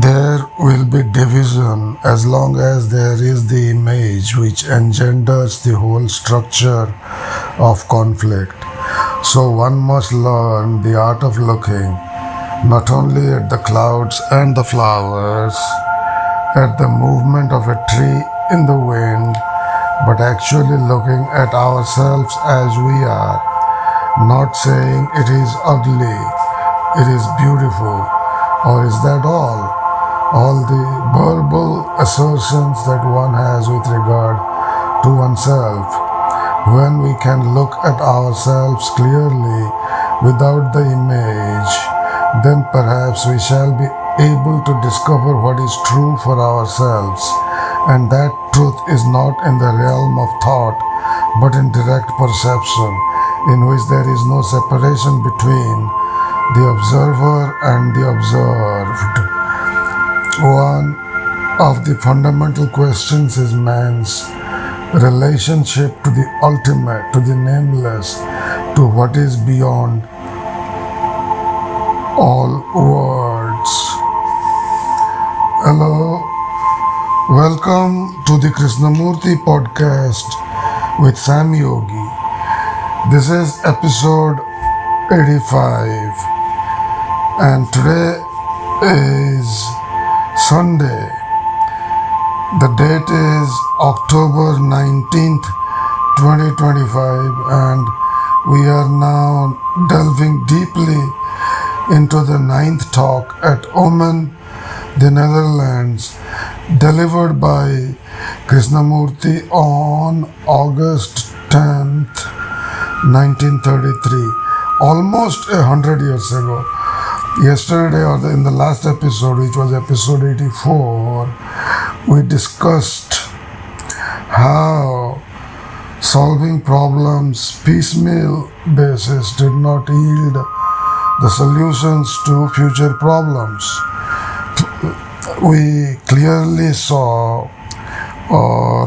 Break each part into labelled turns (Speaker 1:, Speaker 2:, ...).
Speaker 1: There will be division as long as there is the image which engenders the whole structure of conflict. So one must learn the art of looking not only at the clouds and the flowers, at the movement of a tree in the wind, but actually looking at ourselves as we are, not saying it is ugly, it is beautiful, or is that all? All the verbal assertions that one has with regard to oneself. When we can look at ourselves clearly without the image, then perhaps we shall be able to discover what is true for ourselves, and that truth is not in the realm of thought, but in direct perception, in which there is no separation between the observer and the observed. One of the fundamental questions is man's relationship to the ultimate, to the nameless, to what is beyond all words. Hello, welcome to the Krishnamurti podcast with Sam Yogi. This is episode 85, and today is Sunday. The date is October 19th, 2025, and we are now delving deeply into the ninth talk at Oman, the Netherlands, delivered by Krishnamurti on August 10th, 1933, almost 100 years ago. Yesterday, or in the last episode, which was episode 84, we discussed how solving problems piecemeal basis did not yield the solutions to future problems. We clearly saw, or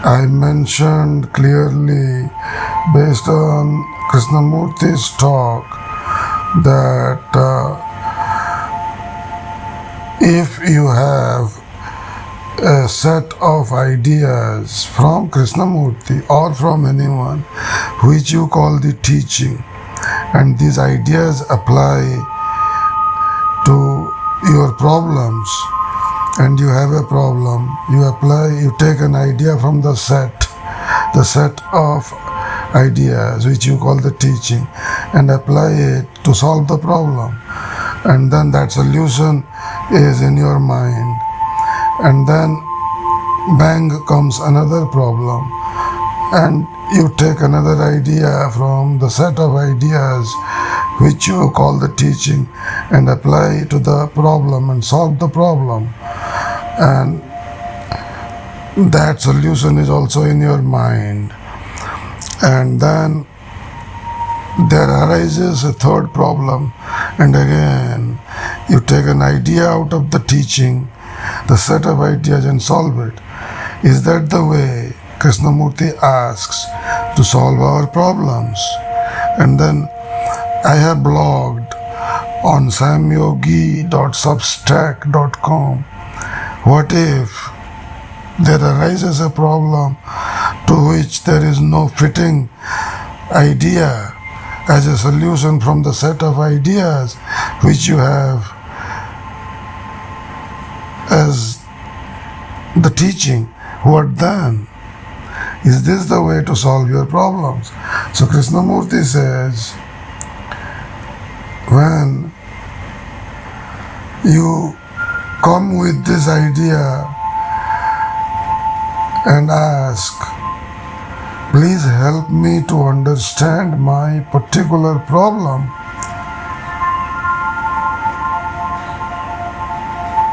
Speaker 1: I mentioned clearly based on Krishnamurti's talk, that if you have a set of ideas from Krishnamurti or from anyone which you call the teaching, and these ideas apply to your problems, and you have a problem, you take an idea from the set of ideas which you call the teaching, and apply it to solve the problem, and then that solution is in your mind, and then bang comes another problem, and you take another idea from the set of ideas which you call the teaching and apply to the problem and solve the problem, and that solution is also in your mind. And then there arises a third problem, and again you take an idea out of the teaching, the set of ideas, and solve it. Is that the way Krishnamurti asks to solve our problems? And then I have blogged on samyogi.substack.com. What if there arises a problem to which there is no fitting idea as a solution from the set of ideas which you have as the teaching? What then? Is this the way to solve your problems? So Krishnamurti says, when you come with this idea and ask, please help me to understand my particular problem,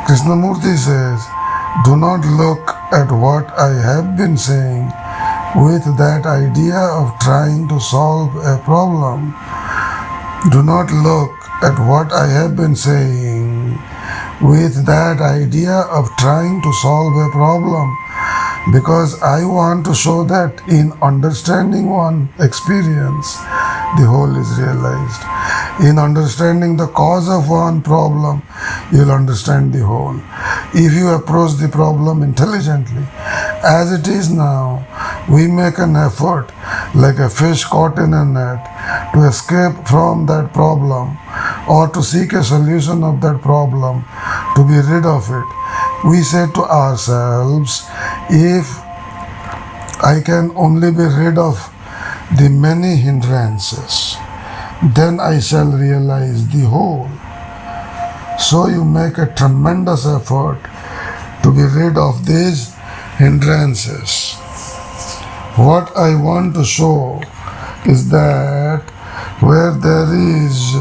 Speaker 1: Krishnamurti says, do not look at what I have been saying with that idea of trying to solve a problem. Do not look at what I have been saying with that idea of trying to solve a problem, because I want to show that in understanding one experience, the whole is realized. In understanding the cause of one problem, you'll understand the whole. If you approach the problem intelligently, as it is now, we make an effort, like a fish caught in a net, to escape from that problem or to seek a solution of that problem, to be rid of it. We say to ourselves, if I can only be rid of the many hindrances, then I shall realize the whole. So you make a tremendous effort to be rid of these hindrances. What I want to show is that where there is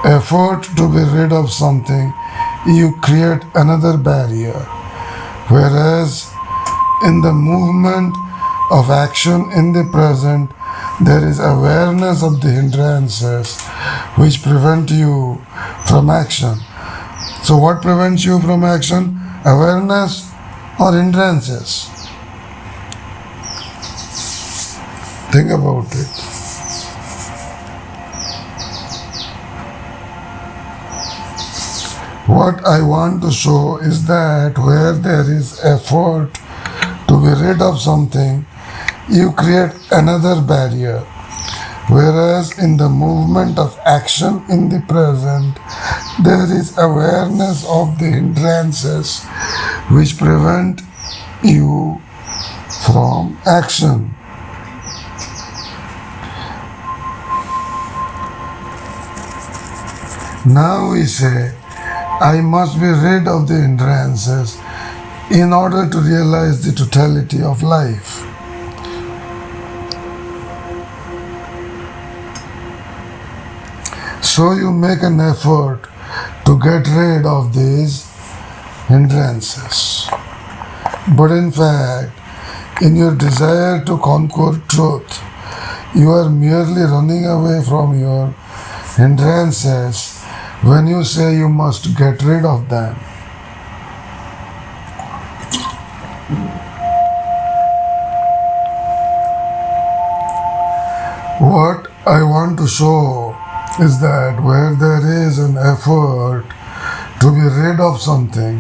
Speaker 1: effort to be rid of something, you create another barrier. Whereas in the movement of action in the present, there is awareness of the hindrances which prevent you from action. So what prevents you from action? Awareness or hindrances? Think about it. What I want to show is that where there is effort to be rid of something, you create another barrier. Whereas in the movement of action in the present, there is awareness of the hindrances which prevent you from action. Now we say, I must be rid of the hindrances in order to realize the totality of life. So you make an effort to get rid of these hindrances. But in fact, in your desire to conquer truth, you are merely running away from your hindrances when you say you must get rid of them. What I want to show is that where there is an effort to be rid of something,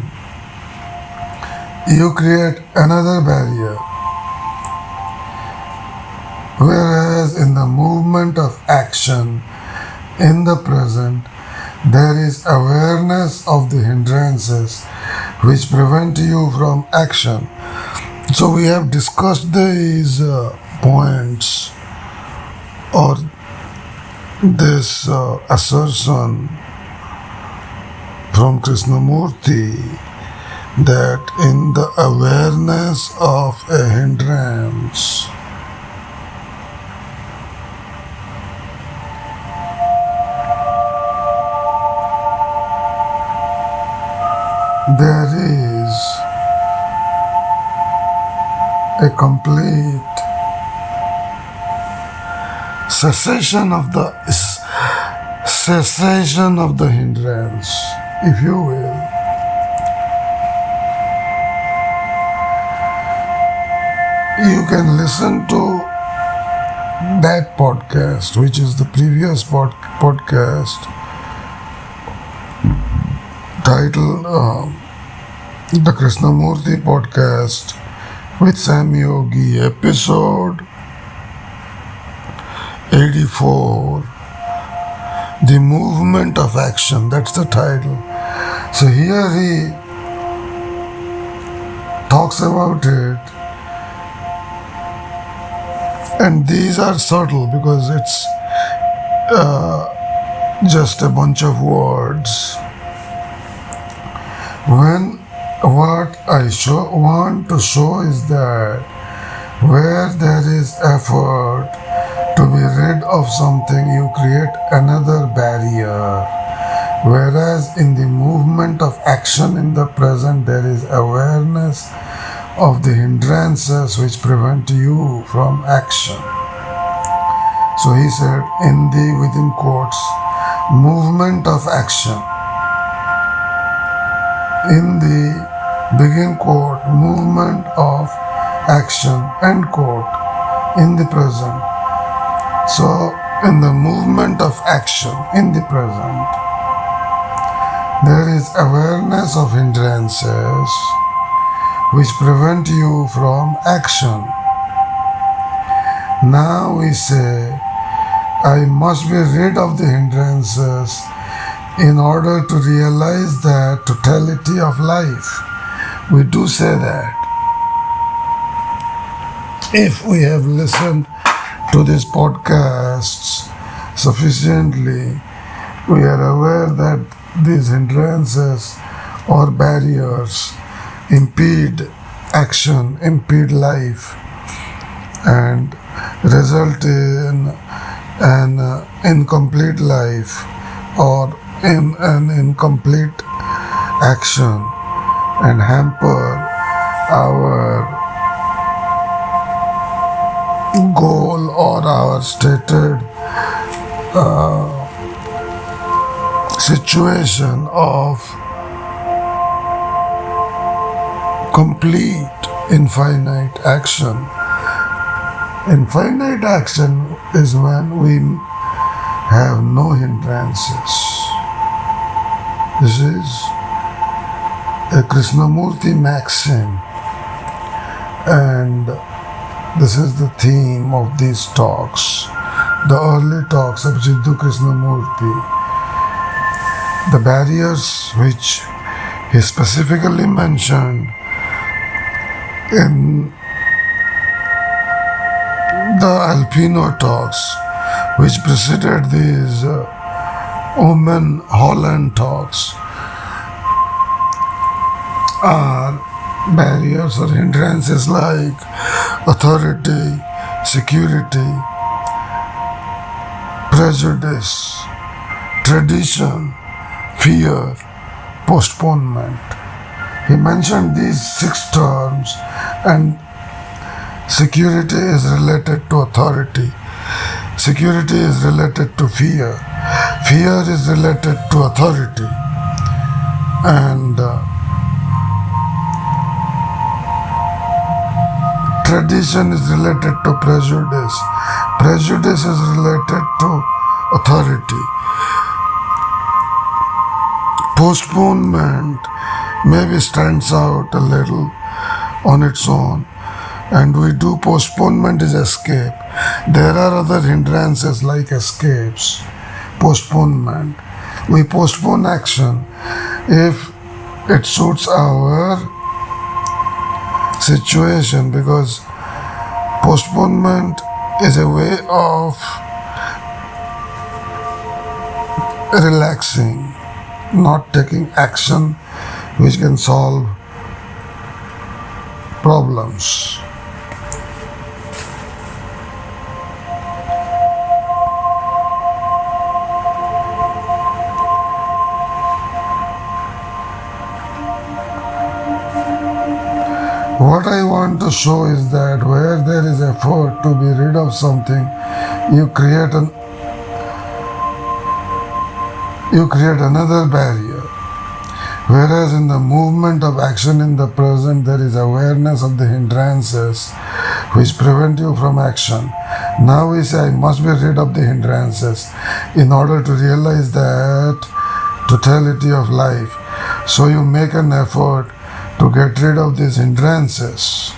Speaker 1: you create another barrier. Whereas in the movement of action in the present, there is awareness of the hindrances which prevent you from action. So we have discussed these points or this assertion from Krishnamurti that in the awareness of a hindrance, there is a complete cessation of the hindrance, if you will. You can listen to that podcast, which is the previous podcast titled The Krishnamurti Podcast with Sam Yogi, episode 84, The Movement of Action. That's the title. So here he talks about it, and these are subtle because it's just a bunch of words. When what I want to show is that where there is effort to be rid of something, you create another barrier. Whereas in the movement of action in the present, there is awareness of the hindrances which prevent you from action. So he said in the, within quotes, movement of action. In the begin quote, movement of action, end quote, in the present. So in the movement of action in the present, there is awareness of hindrances which prevent you from action. Now we say, I must be rid of the hindrances in order to realize the totality of life. We do say that. If we have listened to these podcasts sufficiently, we are aware that these hindrances or barriers impede action, impede life, and result in an incomplete life or in an incomplete action and hamper our goal or our stated situation of complete infinite action. Infinite action is when we have no hindrances. This is a Krishnamurti maxim, and this is the theme of these talks, the early talks of Krishnamurti. The barriers which he specifically mentioned in the Alpino talks, which preceded these Omen Holland talks, are barriers or hindrances like authority, security, prejudice, tradition, fear, postponement. He mentioned these 6 terms, and security is related to authority. Security is related to fear. Fear is related to authority. And tradition is related to prejudice. Prejudice is related to authority. Postponement maybe stands out a little on its own, and we do postponement is escape. There are other hindrances like escapes, postponement. We postpone action if it suits our situation, because postponement is a way of relaxing, not taking action which can solve problems. What I want to show is that where there is effort to be rid of something, you create another barrier. Whereas in the movement of action in the present, there is awareness of the hindrances which prevent you from action. Now we say, I must be rid of the hindrances in order to realize that totality of life. So you make an effort to get rid of these hindrances.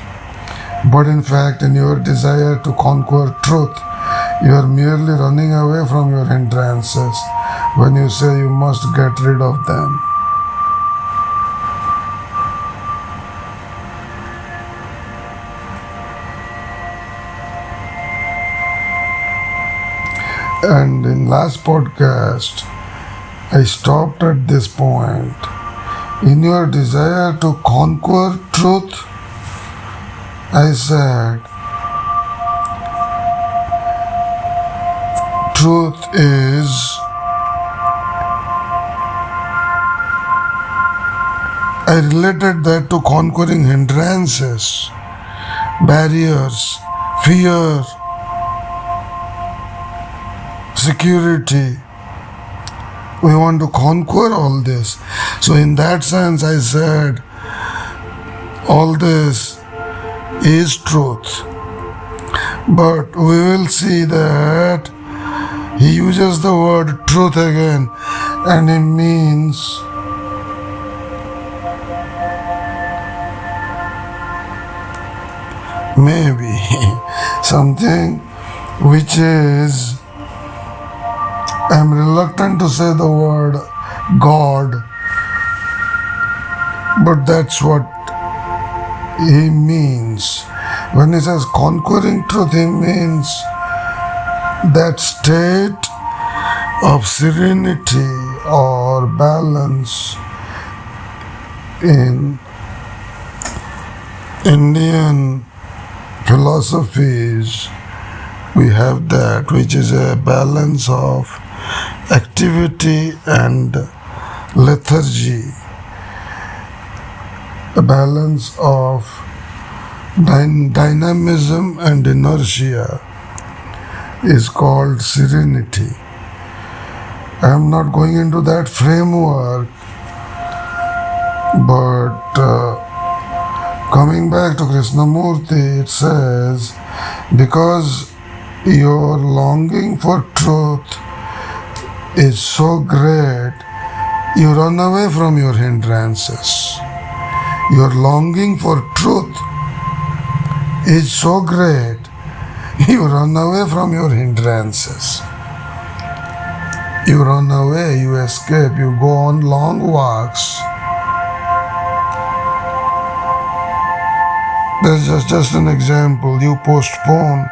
Speaker 1: But in fact, in your desire to conquer truth, you are merely running away from your hindrances when you say you must get rid of them. And in last podcast, I stopped at this point. In your desire to conquer truth, I said, truth is I related that to conquering hindrances, barriers, fear, security. We want to conquer all this. So in that sense, I said, all this is truth. But we will see that He uses the word truth again, and he means maybe something which is, I'm reluctant to say the word God, but that's what he means. When he says conquering truth, he means that state of serenity or balance. In Indian philosophies, we have that, which is a balance of activity and lethargy, a balance of dynamism and inertia is called serenity. I am not going into that framework, but coming back to Krishnamurti, it says, because your longing for truth is so great, you run away from your hindrances. Your longing for truth is so great, you run away from your hindrances. You run away, you escape, you go on long walks. That's just an example. You postpone.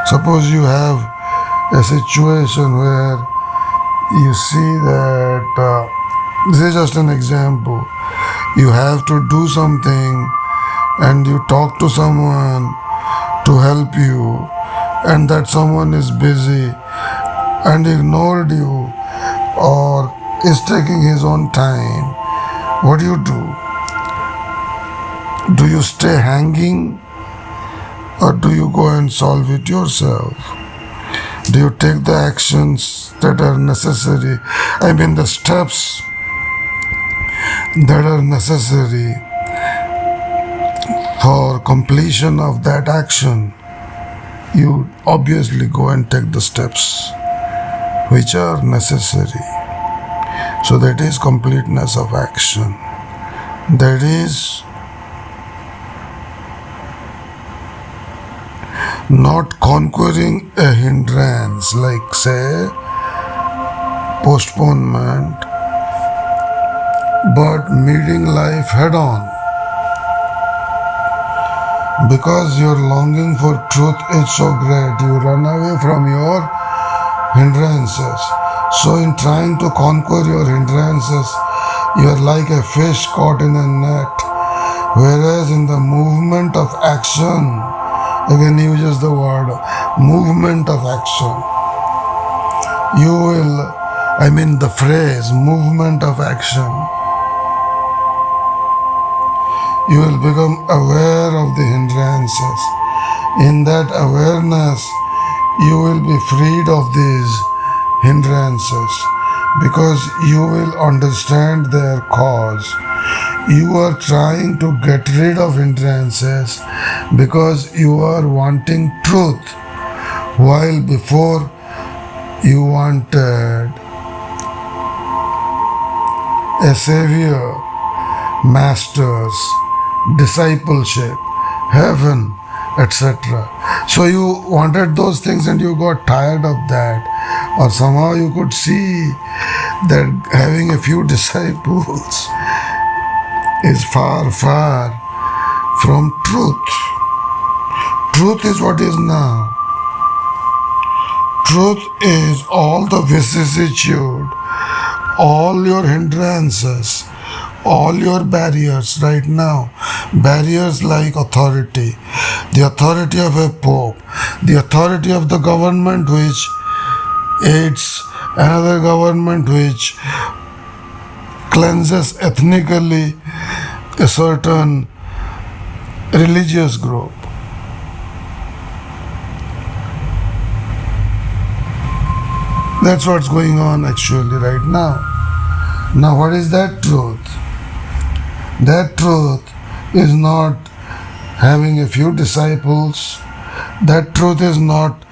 Speaker 1: Suppose you have a situation where you see that, this is just an example. You have to do something and you talk to someone to help you, and that someone is busy and ignored you or is taking his own time. What do? Do you stay hanging or do you go and solve it yourself? Do you take the actions that are necessary? I mean the steps that are necessary for completion of that action. You obviously go and take the steps which are necessary. So that is completeness of action. That is not conquering a hindrance, like say postponement, but meeting life head on. Because your longing for truth is so great, you run away from your hindrances. So in trying to conquer your hindrances, you are like a fish caught in a net. Whereas in the movement of action, again he uses the word movement of action, you will, the phrase movement of action, you will become aware of the hindrances. In that awareness, you will be freed of these hindrances because you will understand their cause. You are trying to get rid of hindrances because you are wanting truth, while before you wanted a savior, masters, discipleship, heaven, etc. So you wanted those things and you got tired of that, or somehow you could see that having a few disciples is far, far from truth. Truth is what is now. Truth is all the vicissitude, all your hindrances, all your barriers right now. Barriers like authority, the authority of a pope, the authority of the government which aids another government which cleanses ethnically a certain religious group. That's what's going on actually right now. Now, what is that truth? That truth is not having a few disciples. That truth is not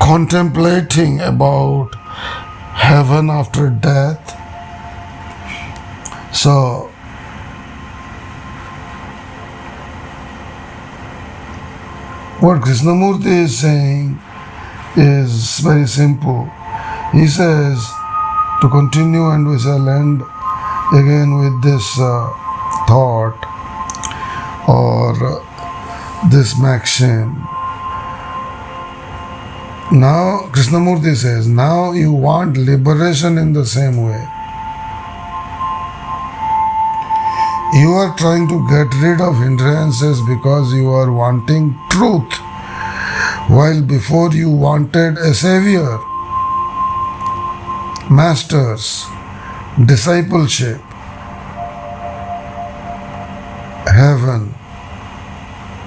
Speaker 1: contemplating about heaven after death. So, what Krishnamurti is saying is very simple. He says to continue, and we shall end again with this thought or this maxim. Now, Krishnamurti says, now you want liberation in the same way. You are trying to get rid of hindrances because you are wanting truth, while before you wanted a savior, masters, discipleship, heaven,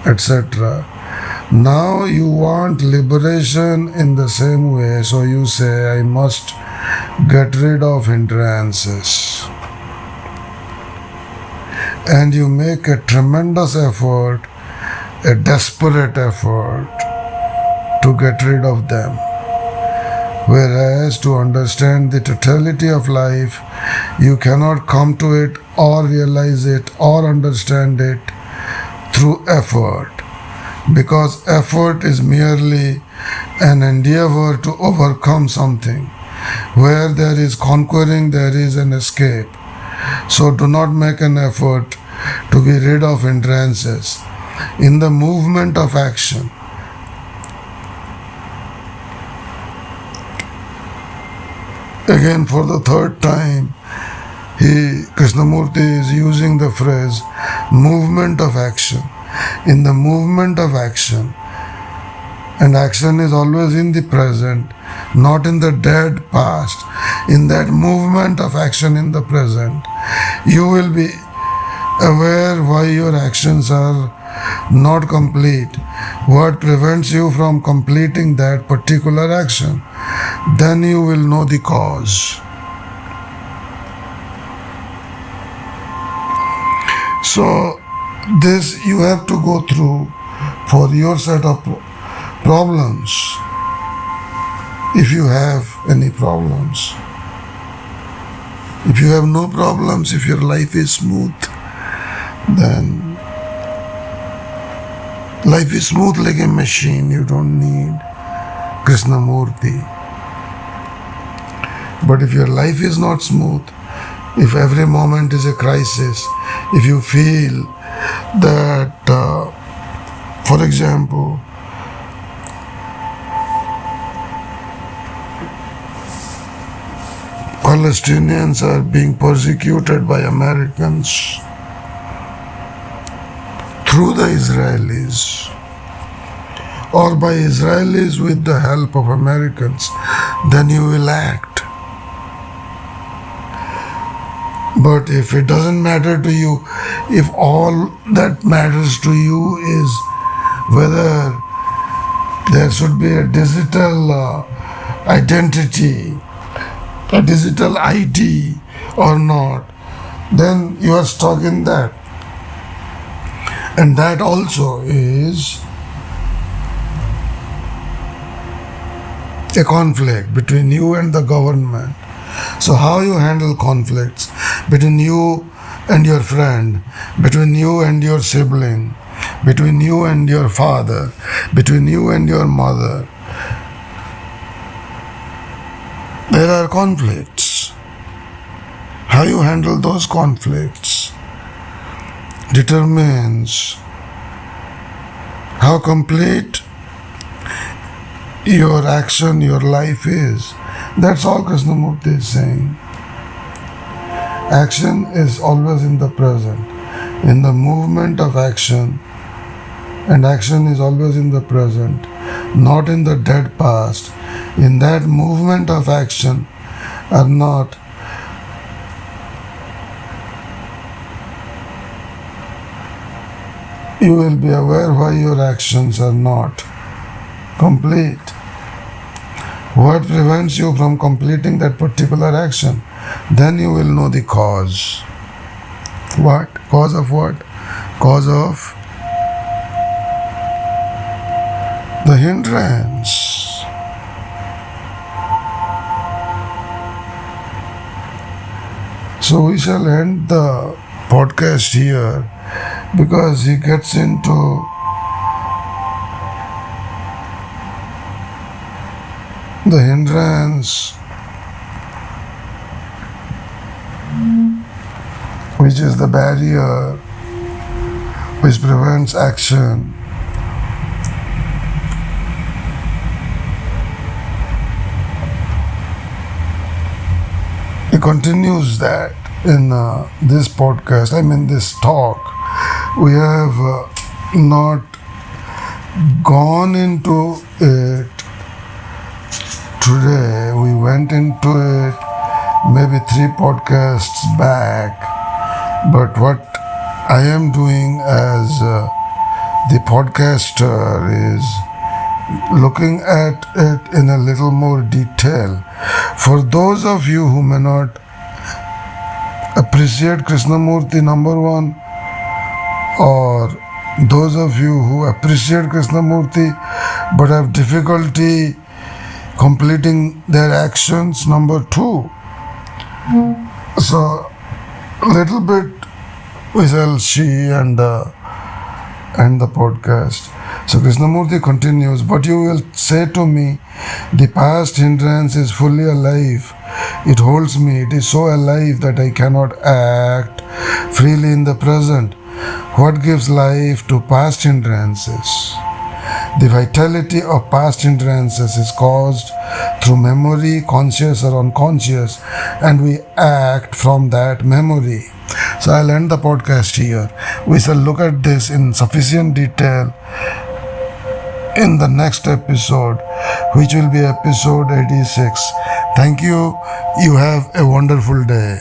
Speaker 1: etc. Now you want liberation in the same way, so you say, I must get rid of hindrances. And you make a tremendous effort, a desperate effort to get rid of them. Whereas to understand the totality of life, you cannot come to it or realize it or understand it through effort, because effort is merely an endeavor to overcome something. Where there is conquering, there is an escape. So do not make an effort to be rid of hindrances. In the movement of action, again for the third time, Krishnamurti is using the phrase movement of action. In the movement of action, and action is always in the present, not in the dead past. In that movement of action in the present, you will be aware why your actions are not complete, what prevents you from completing that particular action. Then you will know the cause. So this you have to go through for your set of problems, if you have any problems. If you have no problems, if your life is smooth, then life is smooth like a machine. You don't need Krishnamurti. But if your life is not smooth, if every moment is a crisis, if you feel that, for example, Palestinians are being persecuted by Americans through the Israelis, or by Israelis with the help of Americans, then you will act. But if it doesn't matter to you, if all that matters to you is whether there should be a digital identity, a digital ID or not, then you are stuck in that. And that also is a conflict between you and the government. So how you handle conflicts between you and your friend, between you and your sibling, between you and your father, between you and your mother? There are conflicts. How you handle those conflicts determines how complete your action, your life is. That's all Krishnamurti is saying. Action is always in the present. In the movement of action, and action is always in the present, not in the dead past. In that movement of action or not, you will be aware why your actions are not complete. What prevents you from completing that particular action? Then you will know the cause. What? Cause of what? Cause of the hindrance. So we shall end the podcast here because he gets into the hindrance, which is the barrier which prevents action. He continues that in this podcast, this talk. We have not gone into it today. We went into it maybe 3 podcasts back. But what I am doing as the podcaster is looking at it in a little more detail. For those of you who may not appreciate Krishnamurti, number one, or those of you who appreciate Krishnamurti but have difficulty completing their actions, number two. So, little bit we shall see and the podcast. So Krishnamurti continues, but you will say to me, the past hindrance is fully alive. It holds me. It is so alive that I cannot act freely in the present. What gives life to past hindrances? The vitality of past hindrances is caused through memory, conscious or unconscious, and we act from that memory. So I'll end the podcast here. We shall look at this in sufficient detail in the next episode, which will be episode 86. Thank you. You have a wonderful day.